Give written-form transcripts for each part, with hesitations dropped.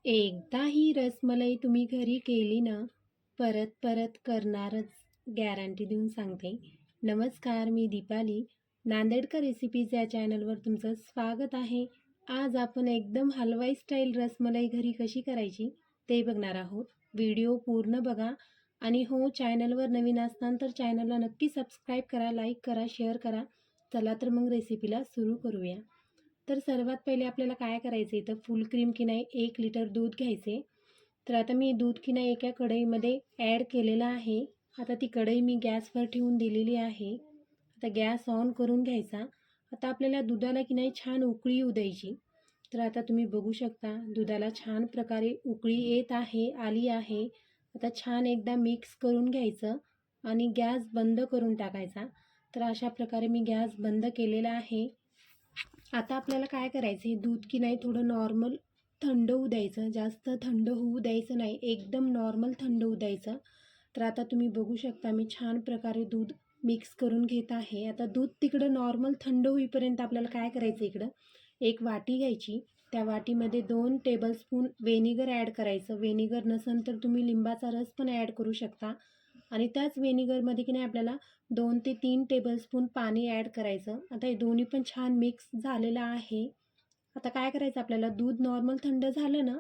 एकदा ही रसमलाई तुम्ही घरी केली ना, परत परत करणारच, गॅरंटी देऊन सांगते. नमस्कार, मी दीपाली, नांदेडकर रेसिपीज या चॅनलवर तुमचं स्वागत आहे. आज आपण एकदम हलवाई स्टाईल रसमलाई घरी कशी करायची ते बघणार आहोत. व्हिडिओ पूर्ण बघा आणि हो, चॅनलवर नवीन असताना तर चॅनलला नक्की सबस्क्राईब करा, लाईक करा, शेअर करा. चला तर मग रेसिपीला सुरू करूया. तर सर्वात पहिले आपल्याला काय करायचं, इथं फुल क्रीम की नाही 1 लिटर दूध घ्यायचे. तर आता मी दूध की नाही एका कढईमध्ये ॲड केलेलं आहे. आता ती कढई मी गॅसवर ठेवून दिलेली आहे. आता गॅस ऑन करून घ्यायचा. आता आपल्याला दुधाला की नाही छान उकळी येऊ द्यायची. तर आता तुम्ही बघू शकता दुधाला छान प्रकारे उकळी येत आहे, आली आहे. आता छान एकदा मिक्स करून घ्यायचं आणि गॅस बंद करून टाकायचा. तर अशा प्रकारे मी गॅस बंद केलेला आहे. आता आपल्याला काय करायचं आहे, दूध की नाही थोडं नॉर्मल थंड होऊ द्यायचं, जास्त थंड होऊ द्यायचं नाही, एकदम नॉर्मल थंड होऊ द्यायचं. तर आता तुम्ही बघू शकता मी छान प्रकारे दूध मिक्स करून घेत आहे. आता दूध तिकडं नॉर्मल थंड होईपर्यंत आपल्याला काय करायचं, इकडं एक वाटी घ्यायची. त्या वाटीमध्ये 2 टेबलस्पून व्हेनिगर ॲड करायचं. व्हेनिगर नसेल तर तुम्ही लिंबाचा रस पण ॲड करू शकता. आणि त्याच व्हेनिगरमध्ये की नाही आपल्याला 2 ते 3 टेबलस्पून पाणी ॲड करायचं. आता हे दोन्ही पण छान मिक्स झालेलं आहे. आता काय करायचं, आपल्याला दूध नॉर्मल थंड झालं ना,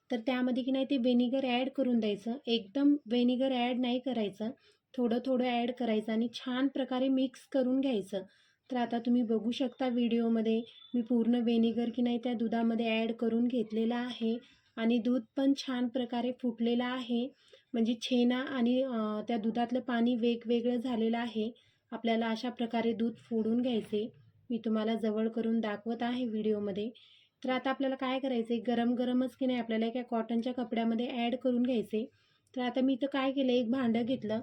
तर त्यामध्ये की नाही ते व्हेनिगर ॲड करून द्यायचं. एकदम व्हेनिगर ॲड नाही करायचं, थोडं थोडं ॲड करायचं आणि छान प्रकारे मिक्स करून घ्यायचं. तर आता तुम्ही बघू शकता व्हिडिओमध्ये मी पूर्ण व्हेनिगर की नाही त्या दुधामध्ये ॲड करून घेतलेला आहे आणि दूध पण छान प्रकारे फुटलेलं आहे. म्हणजे छेना आणि त्या दुधातलं पाणी वेगवेगळं झालेलं आहे. आपल्याला अशा प्रकारे दूध फोडून घ्यायचे. मी तुम्हाला जवळ करून दाखवत आहे व्हिडिओमध्ये. तर आता आपल्याला काय करायचं आहे, गरम गरमच की नाही आपल्याला एका कॉटनच्या कपड्यामध्ये ॲड करून घ्यायचे. तर आता मी इथं काय केलं, एक भांडं घेतलं.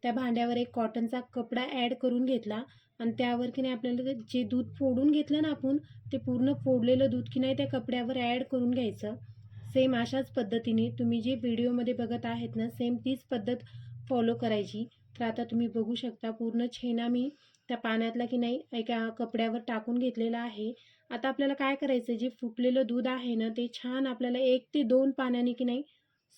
त्या भांड्यावर एक कॉटनचा कपडा ॲड करून घेतला आणि त्यावर की नाही आपल्याला जे दूध फोडून घेतलं ना आपण, ते पूर्ण फोडलेलं दूध की नाही त्या कपड्यावर ॲड करून घ्यायचं. सेम अशाच पद्धतीने तुम्ही जे व्हिडिओमध्ये बघत आहेत ना, सेम तीच पद्धत फॉलो करायची. तर आता तुम्ही बघू शकता पूर्ण छेना मी त्या पाण्यातला की नाही एका कपड्यावर टाकून घेतलेला आहे. आता आपल्याला काय करायचं, जे फुटलेलं दूध आहे ना, ते छान आपल्याला 1 ते 2 पाण्याने की नाही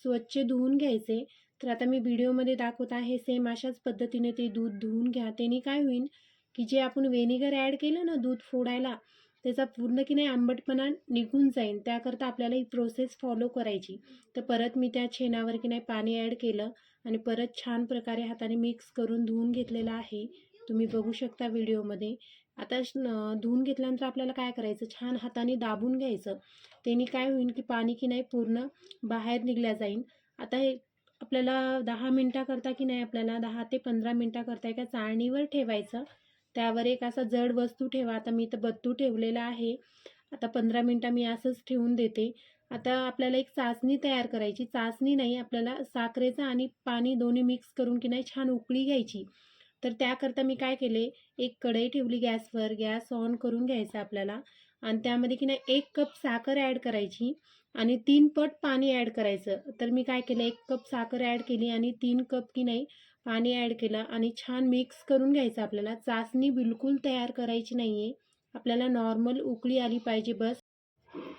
स्वच्छ धुवून घ्यायचे. तर आता मी व्हिडिओमध्ये दाखवत आहे, सेम अशाच पद्धतीने ते दूध धुवून घ्या. त्याने काय होईल, की जे आपण व्हेनिगर ॲड केलं ना दूध फोडायला, त्याचा पूर्ण की नाही आंबटपणा निघून जाईल. त्याकरता आपल्याला ही प्रोसेस फॉलो करायची. तर परत मी त्या छेनावर की नाही पाणी ॲड केलं आणि परत छान प्रकारे हाताने मिक्स करून धुवून घेतलेलं आहे. तुम्ही बघू शकता व्हिडिओमध्ये. आता धुवून घेतल्यानंतर आपल्याला काय करायचं, छान हाताने दाबून घ्यायचं. त्याने काय होईल, की पाणी की नाही पूर्ण बाहेर निघल्या जाईल. आता हे आपल्याला 10 मिनटाकरता की नाही आपल्याला 10 ते 15 मिनटाकरता एका चाळणीवर ठेवायचं. त्यावर एक असा जड वस्तू ठेवा. आता मी इथं बत्तू ठेवलेला आहे. आता 15 मिनटं मी असंच ठेवून देते. आता आपल्याला एक चासणी तयार करायची. चासणी नाही, आपल्याला साखरेचं आणि पाणी दोन्ही मिक्स करून की नाही छान उकळी घ्यायची. तर त्याकरता मी काय केले, एक कढई ठेवली गॅसवर. गॅस ऑन करून घ्यायचा आपल्याला आणि त्यामध्ये की नाही 1 कप साखर ॲड करायची आणि 3 पट पाणी ॲड करायचं. तर मी काय केलं, 1 कप साखर ॲड केली आणि 3 कप की नाही पाणी ॲड केलं आणि छान मिक्स करून घ्यायचं. आपल्याला चासणी बिलकुल तयार करायची नाही आहे. आपल्याला नॉर्मल उकळी आली पाहिजे बस.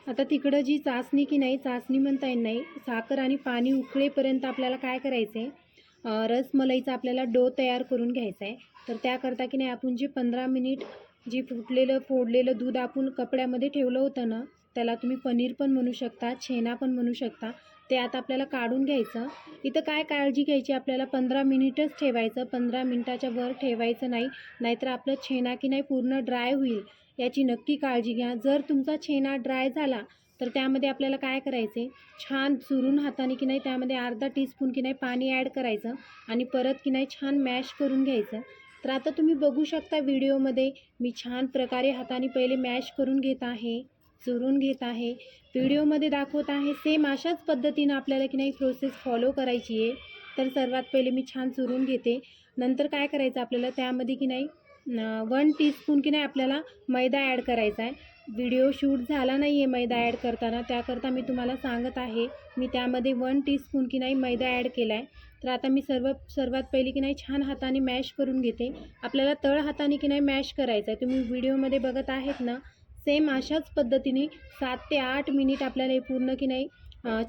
आता तिकडं जी चासणी की नाही, चासणी म्हणता येत नाही, साखर आणि पाणी उकळेपर्यंत आपल्याला काय करायचं आहे, रसमलाईचा आपल्याला डो तयार करून घ्यायचा आहे. तर त्याकरता की नाही आपण जे 15 मिनिट जे फुटलेलं फोडलेलं दूध आपण कपड्यामध्ये ठेवलं होतं ना, त्याला तुम्ही पनीर पण म्हणू शकता, छेना पण म्हणू शकता. ते आता आपल्याला काढून घ्यायचं. इथं काय काळजी घ्यायची, आपल्याला 15 मिनिटच ठेवायचं, 15 मिनिटाच्या वर ठेवायचं नाही, नाहीतर आपलं छेना की नाही पूर्ण ड्राय होईल. याची नक्की काळजी घ्या. जर तुमचा छेना ड्राय झाला तर त्यामध्ये आपल्याला काय करायचे, छान चुरून हाताने की नाही त्यामध्ये अर्धा टीस्पून की नाही पाणी ॲड करायचं आणि परत की नाही छान मॅश करून घ्यायचं. तर आता तुम्ही बघू शकता व्हिडिओमध्ये मी छान प्रकारे हाताने पहिले मॅश करून घेत आहे, चुरून घेत आहे. व्हिडिओमध्ये दाखवत आहे सेम अशाच पद्धतीनं आपल्याला की नाही प्रोसेस फॉलो करायची आहे. तर सर्वात पहिले मी छान चुरून घेते. नंतर काय करायचं, आपल्याला त्यामध्ये की नाही 1 टीस्पून की नाही आपल्याला मैदा ॲड करायचा आहे. व्हिडिओ शूट झाला नाही आहे मैदा ॲड करताना, त्याकरता मी तुम्हाला सांगत आहे. मी त्यामध्ये 1 टीस्पून की नाही मैदा ॲड केला आहे. तर आता मी सर्वात पहिली की नाही छान हाताने मॅश करून घेते. आपल्याला तळ हाताने की नाही मॅश करायचं आहे. तुम्ही व्हिडिओमध्ये बघत आहेत ना, सेम अशाच पद्धतीने 7 ते 8 मिनिट आपल्याला हे पूर्ण की नाही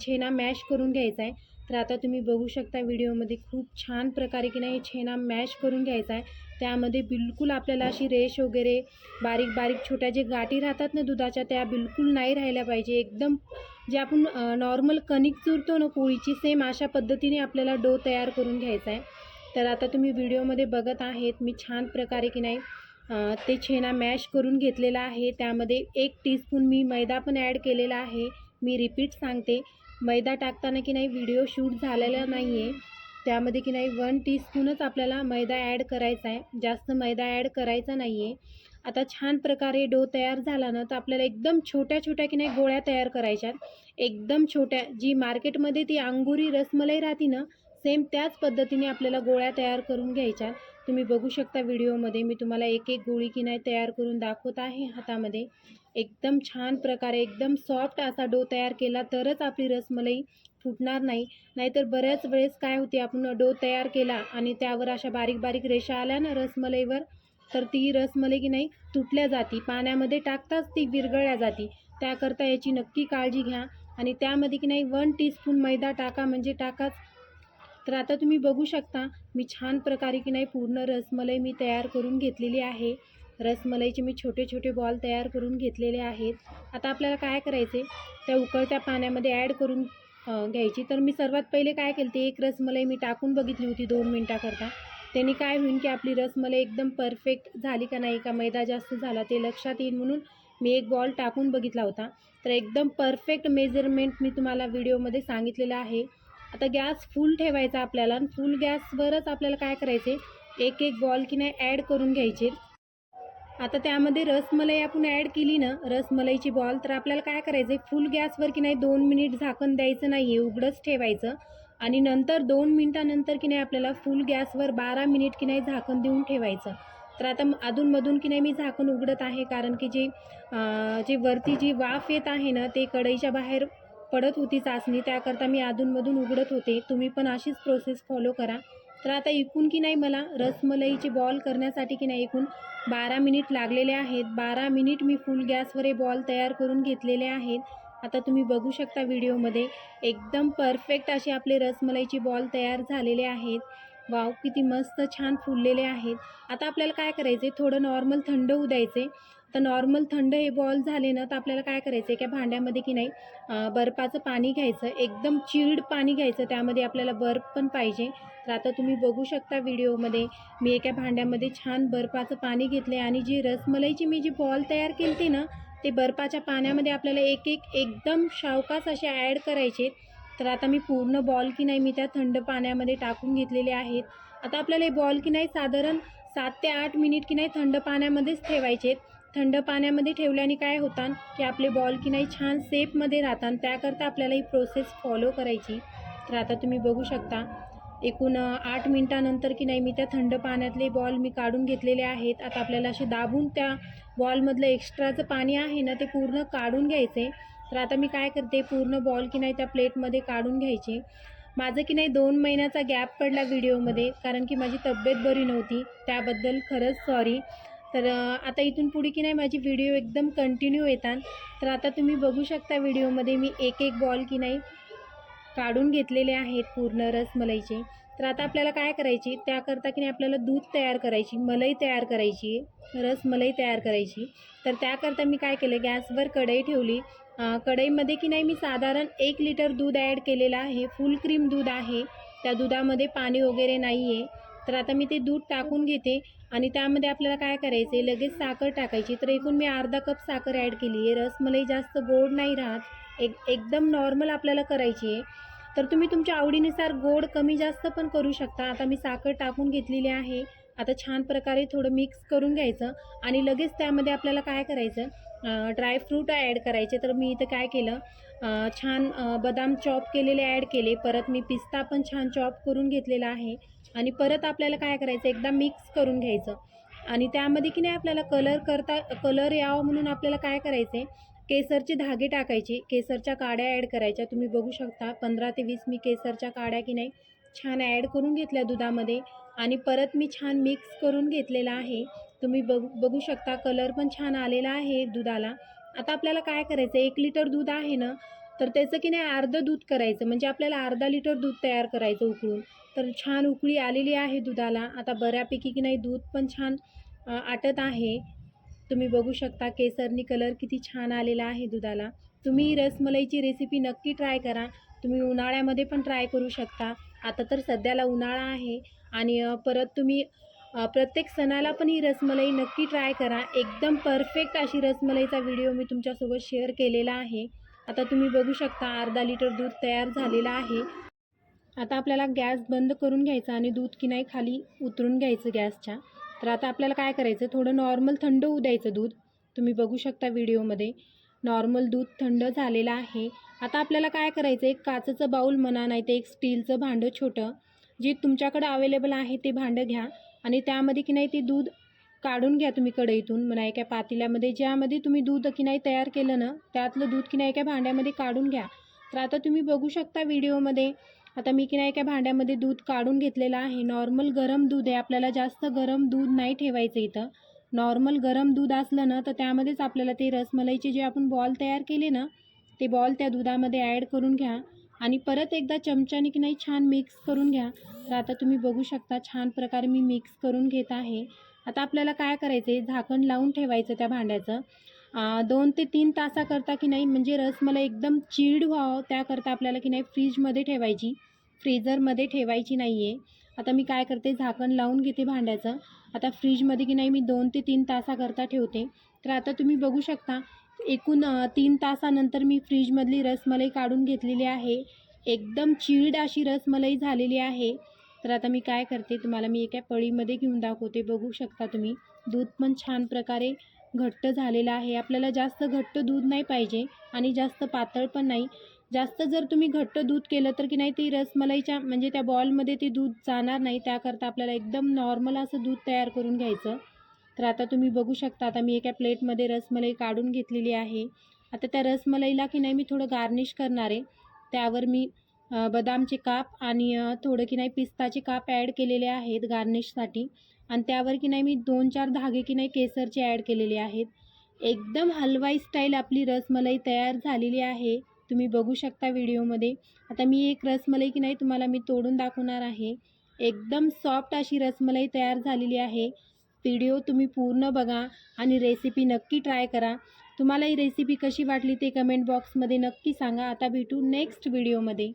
छेना मॅश करून घ्यायचा आहे. तर आता तुम्ही बघू शकता व्हिडिओमध्ये खूप छान प्रकारे की नाही छेना मॅश करून घ्यायचा आहे. त्यामध्ये बिलकुल आपल्याला अशी रेष वगैरे बारीक बारीक छोट्या जे गाठी राहतात ना दुधाच्या, त्या बिलकुल नाही राहिल्या पाहिजे. एकदम जे आपण नॉर्मल कणिक चुरतो ना पोळीची, सेम अशा पद्धतीने आपल्याला डो तयार करून घ्यायचा आहे. तर आता तुम्ही व्हिडिओमध्ये बघत आहेत मी छान प्रकारे की नाही ते छेना मॅश करून घेतलेला आहे. त्यामध्ये 1 टीस्पून मी मैदा पण ॲड केलेला आहे. मी रिपीट सांगते, मैदा टाकताना की नाही व्हिडिओ शूट झालेला नाही आहे. त्यामध्ये की नाही 1 टीस्पूनच आपल्याला मैदा ॲड करायचा आहे, जास्त मैदा ॲड करायचा नाही आहे. आता छान प्रकारे डो तयार झाला ना, तर आपल्याला एकदम छोट्या छोट्या की नाही गोळ्या तयार करायच्यात. एकदम छोट्या, जी मार्केटमध्ये ती अंगुरी रसमलाई राहते ना, सेम त्याच पद्धतीने आपल्याला गोळ्या तयार करून घ्यायच्या. तुम्ही बघू शकता व्हिडिओमध्ये मी तुम्हाला एक एक गोळी की नाही तयार करून दाखवत आहे हातामध्ये. एकदम छान प्रकारे एकदम सॉफ्ट असा डो तयार केला तरच आपली रसमलाई फुटणार नाही. नाहीतर बऱ्याच वेळेस काय होते, आपण डो तयार केला आणि त्यावर अशा बारीक बारीक रेषा आल्या ना रसमलाईवर, तर ती रसमलाई की नाही तुटल्या जाती, पाण्यामध्ये टाकताच ती विरघळल्या जाती. त्याकरता याची नक्की काळजी घ्या. आणि त्यामध्ये की नाही 1 टीस्पून मैदा टाका म्हणजे टाकाच. तर आता तुम्ही बघू शकता मी छान प्रकारे की नाही पूर्ण रसमलाई मी तयार करून घेतलेली आहे. रसमलाईचे मी छोटे छोटे बॉल तयार करून घेतलेले आहेत. आता आपल्याला काय करायचे, त्या उकळत्या पाण्यामध्ये ॲड करून घ्यायची. तर मी सर्वात पहिले काय केलं, ते एक रसमलाई मी टाकून बघितली होती 2 मिनटाकरता. त्याने काय होईल की आपली रसमलाई एकदम परफेक्ट झाली का नाही, का मैदा जास्त झाला ते लक्षात येईल म्हणून मी एक बॉल टाकून बघितला होता. तर एकदम परफेक्ट मेजरमेंट मी तुम्हाला व्हिडिओमध्ये सांगितलेलं आहे. आता गॅस फुल ठेवायचा आपल्याला आणि फुल गॅसवरच आपल्याला काय करायचे, एक एक बॉल की नाही ॲड करून घ्यायचे. आता त्यामध्ये रसमलाई आपण ॲड केली ना, रसमलाईची बॉल, तर आपल्याला काय करायचं आहे, फुल गॅसवर की नाही 2 मिनिट झाकण द्यायचं नाही आहे, उघडंच ठेवायचं. आणि नंतर 2 मिनिटानंतर की नाही आपल्याला फुल गॅसवर 12 मिनिट की नाही झाकण देऊन ठेवायचं. तर आता अधूनमधून की नाही मी झाकण उघडत आहे, कारण की जे वरती जी वाफ येत आहे ना, ते कढईच्या बाहेर पडत होती चासणी, त्याकरता मी अधूनमधून उघडत होते. तुम्ही पण अशीच प्रोसेस फॉलो करा. तर आता एकूण की नाही मला रसमलाईची बॉल करण्यासाठी की नाही एकूण 12 मिनिट लागलेले आहेत. 12 मिनिट मी फुल गॅसवर हे बॉल तयार करून घेतलेले आहेत. आता तुम्ही बघू शकता व्हिडिओमध्ये एकदम परफेक्ट असे आपले रसमलाईचे बॉल तयार झालेले आहेत. वाव, किती मस्त छान फुललेले आहेत. आता आपल्याला काय करायचे, थोडं नॉर्मल थंड होऊ द्यायचे. तर नॉर्मल थंड हे बॉल झाले ना, तर आपल्याला काय करायचं, एका भांड्यामध्ये की नाही बर्फाचं पाणी घ्यायचं, एकदम चिल्ड पाणी घ्यायचं, त्यामध्ये आपल्याला बर्फ पण पाहिजे. तर आता तुम्ही बघू शकता व्हिडिओमध्ये मी एका भांड्यामध्ये छान बर्फाचं पाणी घेतले आणि जी रसमलाईची मी जी बॉल तयार केली ना, ते बर्फाच्या पाण्यामध्ये आपल्याला एक एक एकदम सावकाश असे ॲड करायचे. तर आता मी पूर्ण बॉल की नाही मी त्या थंड पाण्यामध्ये टाकून घेतलेले आहेत. आता आपल्याला हे बॉल की नाही साधारण 7 ते 8 मिनिट की नाही थंड पाण्यामध्येच ठेवायचे. थंड पाण्यामध्ये ठेवल्याने काय होतं की आपले बॉल की नाही छान सेपमध्ये राहतात. त्याकरता आपल्याला ही प्रोसेस फॉलो करायची. तर आता तुम्ही बघू शकता एकूण 8 मिनिटानंतर की नाही मी त्या थंड पाण्यातले बॉल मी काढून घेतलेले आहेत. आता आपल्याला असे दाबून त्या बॉलमधलं एक्स्ट्राचं पाणी आहे ना, ते पूर्ण काढून घ्यायचे. तर आता मी काय करते, पूर्ण बॉल की नाही त्या प्लेटमध्ये काढून घ्यायचे. माझं की नाही 2 महिन्याचा गॅप पडला व्हिडिओमध्ये, कारण की माझी तब्येत बरी नव्हती, त्याबद्दल खरंच सॉरी. तर आता इथून पुढे की नाही माझी व्हिडिओ एकदम कंटिन्यू येतात. तर आता तुम्ही बघू शकता व्हिडिओमध्ये मी एक एक बॉल की नाही काढून घेतलेले आहेत पूर्ण रसमलाईचे. तर आता आपल्याला काय करायची, त्याकरता की नाही आपल्याला दूध तयार करायची, मलाई तयार करायची, रसमलाई तयार करायची. तर त्याकरता मी काय केलं, गॅसवर कढई ठेवली. कढईमध्ये की नाही मी साधारण 1 लिटर दूध ॲड केलेलं आहे. फुल क्रीम दूध आहे, त्या दुधामध्ये पाणी वगैरे नाही आहे. तर आता मी ते दूध टाकून घेते आणि त्यामध्ये आपल्याला काय करायचं आहे, लगेच साखर टाकायची. तर एकूण मी अर्धा कप साखर ॲड केली आहे. रसमलाई जास्त गोड नाही राहत, एकदम नॉर्मल आपल्याला करायची आहे. तर तुम्ही तुमच्या आवडीनुसार गोड कमी जास्त पण करू शकता. आता मी साखर टाकून घेतलेली आहे. आता छान प्रकारे थोडं मिक्स करून घ्यायचं आणि लगेच त्यामध्ये आपल्याला काय करायचं, ड्रायफ्रूट ॲड करायचे. तर मी इथं काय केलं, छान बदाम चॉप केलेले ॲड केले. परत मी पिस्ता पण छान चॉप करून घेतलेला आहे आणि परत आपल्याला काय करायचं, एकदा मिक्स करून घ्यायचं. आणि त्यामध्ये की नाही आपल्याला कलर यावं म्हणून आपल्याला काय करायचं आहे, केसरचे धागे टाकायचे, केसरच्या काड्या ॲड करायच्या. तुम्ही बघू शकता 15 ते 20 मी केसरच्या काड्या की नाही छान ॲड करून घेतल्या दुधामध्ये आणि परत मी छान मिक्स करून घेतलेला आहे. तुम्ही बघू शकता कलर पण छान आलेला आहे दुधाला. आता आपल्याला काय करायचं, 1 लिटर दूध आहे ना, तर त्याचं की नाही अर्धं दूध करायचं, म्हणजे आपल्याला अर्धा लिटर दूध तयार करायचं उकळून. तर छान उकळी आलेली आहे दुधाला. आता बऱ्यापैकी की नाही दूध पण छान आटत आहे. तुम्ही बघू शकता केसरनी कलर किती छान आलेला आहे दुधाला. तुम्ही रसमलाईची रेसिपी नक्की ट्राय करा. तुम्ही उन्हाळ्यामध्ये पण ट्राय करू शकता. आता तर सध्याला उन्हाळा आहे आणि परत तुम्ही प्रत्येक सणाला पण ही रसमलाई नक्की ट्राय करा. एकदम परफेक्ट अशी रसमलाईचा व्हिडिओ मी तुमच्यासोबत शेअर केलेला आहे. आता तुम्ही बघू शकता अर्धा लिटर दूध तयार झालेलं आहे. आता आपल्याला गॅस बंद करून घ्यायचा आणि दूध की नाही खाली उतरून घ्यायचं गॅसच्या. तर आता आपल्याला काय करायचं, थोडं नॉर्मल थंड होऊ द्यायचं दूध. तुम्ही बघू शकता व्हिडिओमध्ये नॉर्मल दूध थंड झालेलं आहे. आता आपल्याला काय करायचं, एक काचेचं बाऊल म्हणा, नाही तर एक स्टीलचं भांडं छोटं जे तुमच्याकडे अवेलेबल आहे ते भांडं घ्या आणि त्यामध्ये की नाही ते दूध काढून घ्या तुम्ही कढईतून म्हणा एका पातेल्यामध्ये, ज्यामध्ये तुम्ही दूध की नाही तयार केलं ना त्यातलं दूध की नाही एका भांड्यामध्ये काढून घ्या. तर आता तुम्ही बघू शकता व्हिडिओमध्ये, आता मी की नाही एका भांड्यामध्ये दूध काढून घेतलेलं आहे. नॉर्मल गरम दूध आहे, आपल्याला जास्त गरम दूध नाही ठेवायचं इथं. नॉर्मल गरम दूध असलं ना तर त्यामध्येच आपल्याला ते रसमलाईचे जे आपण बॉल तयार केले ना ते बॉल त्या दुधामध्ये ॲड करून घ्या आणि परत एकदा चमच्याने की नाही छान मिक्स करून घ्या. तर आता तुम्ही बघू शकता छान प्रकारे मी मिक्स करून घेत आहे. आता आपल्याला काय करायचं आहे, झाकण लावून ठेवायचं त्या भांड्याचं 2 ते 3 तासाकरता की नाही, म्हणजे रसमलाई एकदम चिल्ड व्हावं त्याकरता आपल्याला की नाही फ्रीजमध्ये ठेवायची, फ्रीझरमध्ये ठेवायची नाही आहे. आता मी काय करते, झाकण लावून घेते भांड्याचं. आता फ्रीजमध्ये की नाही मी 2 ते 3 तासाकरता ठेवते. तर आता तुम्ही बघू शकता एकूण 3 तासानंतर मी फ्रीजमधली रसमलाई काढून घेतलेली आहे. एकदम चिल्ड अशी रसमलाई झालेली आहे. तर आता मी काय करते, तुम्हाला मी एका पळीमध्ये घेऊन दाखवते. बघू शकता तुम्ही दूध पण छान प्रकारे घट्ट झालेलं आहे. आपल्याला जास्त घट्ट दूध नाही पाहिजे आणि जास्त पातळ पण नाही. जास्त जर तुम्ही घट्ट दूध केलं तर की नाही ती रसमलाईच्या म्हणजे त्या बॉलमध्ये ते दूध जाणार नाही. त्याकरता आपल्याला एकदम नॉर्मल असं दूध तयार करून घ्यायचं. तर आता तुम्ही बघू शकता आता मी एका प्लेटमध्ये रसमलाई काढून घेतलेली आहे. आता त्या रसमलाईला की नाही मी थोडं गार्निश करणार आहे. त्यावर मी बदामचे काप आणि थोडं की नाही पिस्ताचे काप ॲड केलेले आहेत गार्निशसाठी आणि त्यावर की नाही मी 2-4 धागे की नाही केसरचे ॲड केलेले आहेत. एकदम हलवाई स्टाईल आपली रसमलाई तयार झालेली आहे. तुम्ही बघू शकता व्हिडिओमध्ये. आता मी एक रसमलाई की नाही तुम्हाला मी तोडून दाखवणार आहे. एकदम सॉफ्ट अशी रसमलाई तयार झालेली आहे. व्हिडिओ तुम्ही पूर्ण बघा आणि रेसिपी नक्की ट्राय करा. तुम्हाला ही रेसिपी कशी वाटली ते कमेंट बॉक्समध्ये नक्की सांगा. आता भेटू नेक्स्ट व्हिडिओमध्ये.